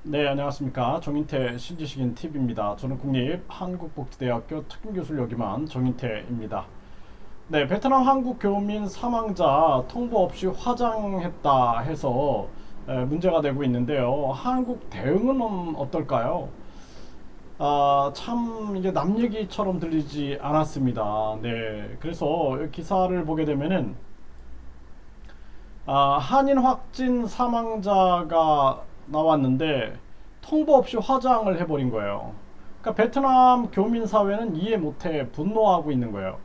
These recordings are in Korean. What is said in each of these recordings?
네, 안녕하십니까. 정인태 신지식인 TV입니다. 저는 국립한국복지대학교 특임교수를 역임한 정인태입니다. 네, 베트남 한국 교민 사망자 통보 없이 화장했다 해서 문제가 되고 있는데요. 한국 대응은 어떨까요? 참 이게 남 얘기처럼 들리지 않았습니다. 네, 그래서 기사를 보게 되면은 한인 확진 사망자가 나왔는데 통보 없이 화장을 해버린 거예요. 그러니까 베트남 교민 사회는 이해 못해 분노하고 있는 거예요.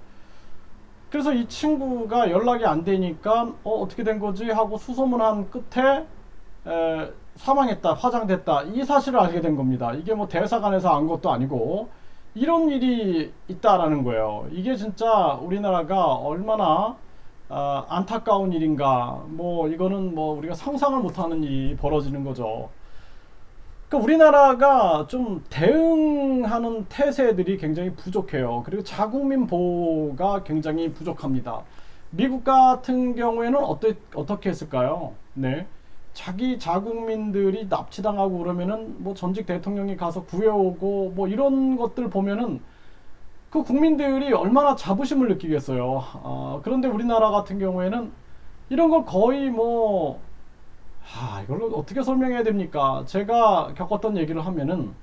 그래서 이 친구가 연락이 안 되니까 어떻게 된 거지 하고 수소문한 끝에 사망했다, 화장됐다 이 사실을 알게 된 겁니다. 이게 뭐 대사관에서 안 것도 아니고 이런 일이 있다라는 거예요. 이게 진짜 우리나라가 얼마나 안타까운 일인가. 뭐 이거는 뭐 우리가 상상을 못하는 일이 벌어지는 거죠. 그러니까 우리나라가 좀 대응하는 태세들이 굉장히 부족해요. 그리고 자국민 보호가 굉장히 부족합니다. 미국 같은 경우에는 어떻게 했을까요? 네. 자기 자국민들이 납치당하고 그러면은 뭐 전직 대통령이 가서 구해오고 뭐 이런 것들 보면은 그 국민들이 얼마나 자부심을 느끼겠어요. 그런데 우리나라 같은 경우에는 이런 걸 거의 뭐, 이걸 어떻게 설명해야 됩니까? 제가 겪었던 얘기를 하면은,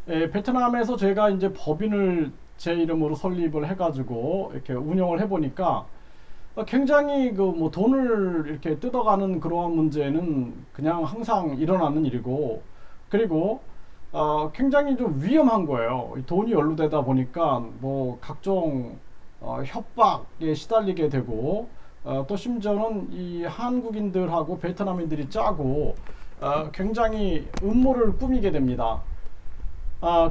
베트남에서 제가 이제 법인을 제 이름으로 설립을 해가지고 이렇게 운영을 해보니까 굉장히 그 뭐 돈을 이렇게 뜯어가는 그러한 문제는 그냥 항상 일어나는 일이고, 그리고 굉장히 좀 위험한 거예요. 돈이 연루되다 보니까 뭐 각종 협박에 시달리게 되고 또 심지어는 이 한국인들하고 베트남인들이 짜고 굉장히 음모를 꾸미게 됩니다.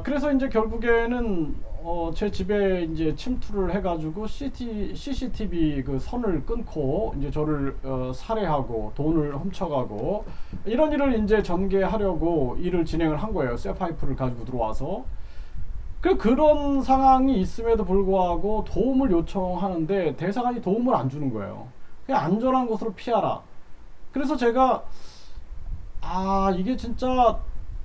그래서 이제 결국에는 제 집에 이제 침투를 해가지고 CCTV 그 선을 끊고 이제 저를 살해하고 돈을 훔쳐가고 이런 일을 이제 전개하려고 일을 진행을 한 거예요. 쇠파이프를 가지고 들어와서. 그런 상황이 있음에도 불구하고 도움을 요청하는데 대사관이 도움을 안 주는 거예요. 그냥 안전한 곳으로 피하라. 그래서 제가 이게 진짜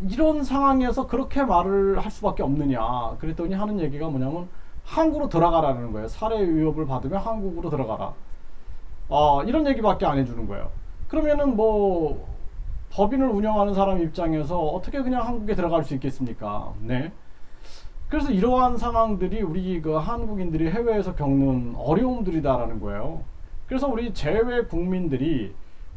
이런 상황에서 그렇게 말을 할 수밖에 없느냐. 그랬더니 하는 얘기가 뭐냐면 한국으로 들어가라는 거예요. 살해 위협을 받으면 한국으로 들어가라. 이런 얘기밖에 안 해주는 거예요. 그러면은 뭐 법인을 운영하는 사람 입장에서 어떻게 그냥 한국에 들어갈 수 있겠습니까? 네. 그래서 이러한 상황들이 우리 그 한국인들이 해외에서 겪는 어려움들이다라는 거예요. 그래서 우리 재외국민들이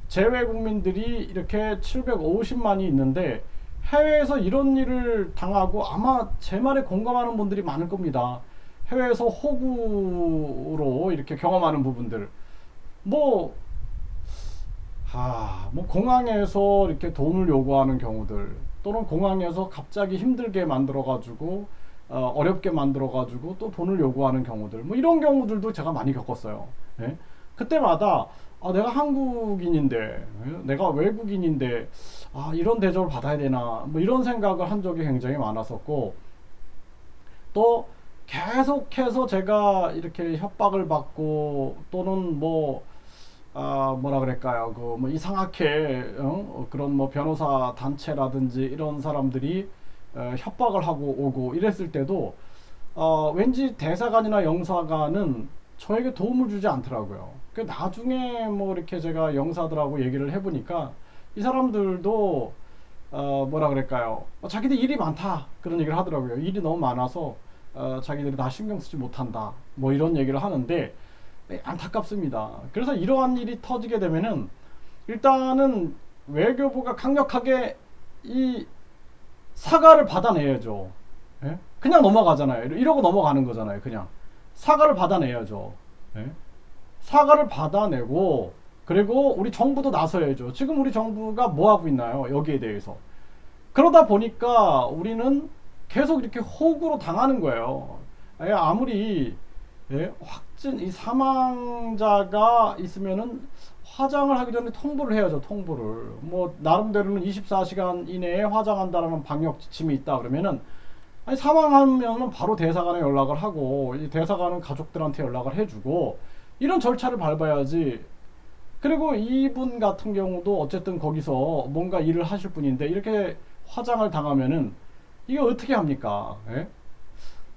이렇게 750만이 있는데 해외에서 이런 일을 당하고 아마 제 말에 공감하는 분들이 많을 겁니다. 해외에서 호구로 이렇게 경험하는 부분들. 뭐, 뭐 공항에서 이렇게 돈을 요구하는 경우들 또는 공항에서 갑자기 힘들게 만들어가지고 어렵게 만들어가지고 또 돈을 요구하는 경우들 뭐 이런 경우들도 제가 많이 겪었어요. 예? 그때마다 내가 한국인인데 내가 외국인인데 이런 대접을 받아야 되나 뭐 이런 생각을 한 적이 굉장히 많았었고 또 계속해서 제가 이렇게 협박을 받고 또는 뭐 뭐라 그럴까요? 그 뭐 이상하게 그런 뭐 변호사 단체라든지 이런 사람들이 협박을 하고 오고 이랬을 때도 왠지 대사관이나 영사관은 저에게 도움을 주지 않더라고요. 그 나중에 뭐 이렇게 제가 영사들하고 얘기를 해보니까 이 사람들도 뭐라 그럴까요? 자기들 일이 많다 그런 얘기를 하더라고요. 일이 너무 많아서 자기들이 다 신경 쓰지 못한다 뭐 이런 얘기를 하는데 안타깝습니다. 그래서 이러한 일이 터지게 되면은 일단은 외교부가 강력하게 이 사과를 받아내야죠. 예? 그냥 넘어가잖아요. 이러고 넘어가는 거잖아요. 그냥 사과를 받아내야죠. 예? 사과를 받아내고 그리고 우리 정부도 나서야죠. 지금 우리 정부가 뭐 하고 있나요? 여기에 대해서. 그러다 보니까 우리는 계속 이렇게 호구로 당하는 거예요. 아무리 확진 이 사망자가 있으면은 화장을 하기 전에 통보를 해야죠. 통보를 뭐 나름대로는 24시간 이내에 화장한다라는 방역 지침이 있다 그러면은 사망하면은 바로 대사관에 연락을 하고 이 대사관은 가족들한테 연락을 해주고 이런 절차를 밟아야지 그리고 이분 같은 경우도 어쨌든 거기서 뭔가 일을 하실 분인데 이렇게 화장을 당하면은 이게 어떻게 합니까? 예?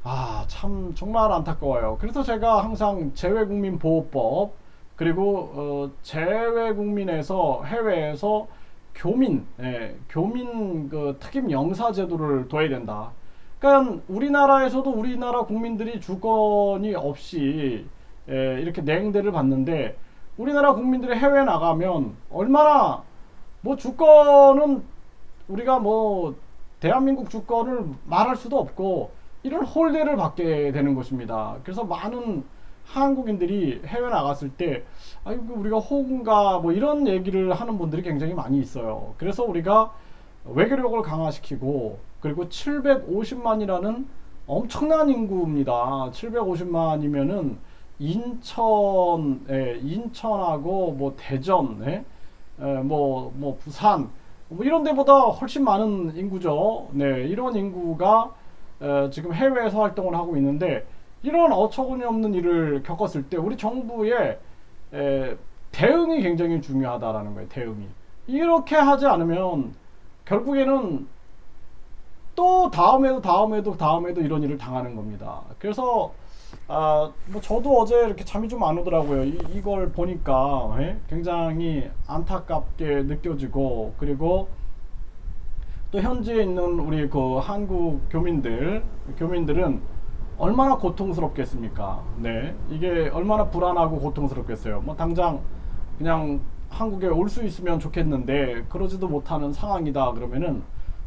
아, 참 정말 안타까워요. 그래서 제가 항상 재외국민보호법 그리고 재외국민에서 해외에서 교민 그 특임 영사 제도를 둬야 된다. 그러니까 우리나라에서도 우리나라 국민들이 주권이 없이 이렇게 냉대를 받는데 우리나라 국민들이 해외 나가면 얼마나 뭐 주권은 우리가 뭐 대한민국 주권을 말할 수도 없고 이런 홀대를 받게 되는 것입니다. 그래서 많은 한국인들이 해외 나갔을 때 아이고 우리가 호구인가 뭐 이런 얘기를 하는 분들이 굉장히 많이 있어요. 그래서 우리가 외교력을 강화시키고 그리고 750만이라는 엄청난 인구입니다. 750만이면은 인천하고 뭐 대전, 뭐 부산 뭐 이런 데보다 훨씬 많은 인구죠. 네, 이런 인구가 지금 해외에서 활동을 하고 있는데 이런 어처구니 없는 일을 겪었을 때 우리 정부의 대응이 굉장히 중요하다라는 거예요. 대응이 이렇게 하지 않으면 결국에는 또 다음에도 이런 일을 당하는 겁니다. 그래서 뭐 저도 어제 이렇게 잠이 좀 안 오더라고요. 이걸 보니까 굉장히 안타깝게 느껴지고 그리고 또 현지에 있는 우리 그 한국 교민들은 얼마나 고통스럽겠습니까? 네, 이게 얼마나 불안하고 고통스럽겠어요. 뭐 당장 그냥 한국에 올 수 있으면 좋겠는데 그러지도 못하는 상황이다 그러면은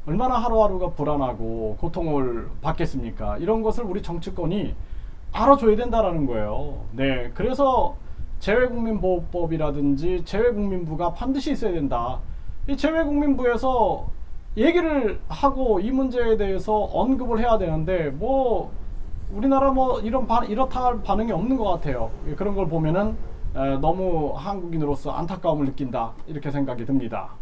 얼마나 하루하루가 불안하고 고통을 받겠습니까? 이런 것을 우리 정치권이 알아줘야 된다라는 거예요. 네, 그래서 재외국민보호법이라든지 재외국민부가 반드시 있어야 된다. 이 재외국민부에서 얘기를 하고 이 문제에 대해서 언급을 해야 되는데 뭐 우리나라 뭐 이렇다 할 반응이 없는 것 같아요. 그런 걸 보면은 너무 한국인으로서 안타까움을 느낀다 이렇게 생각이 듭니다.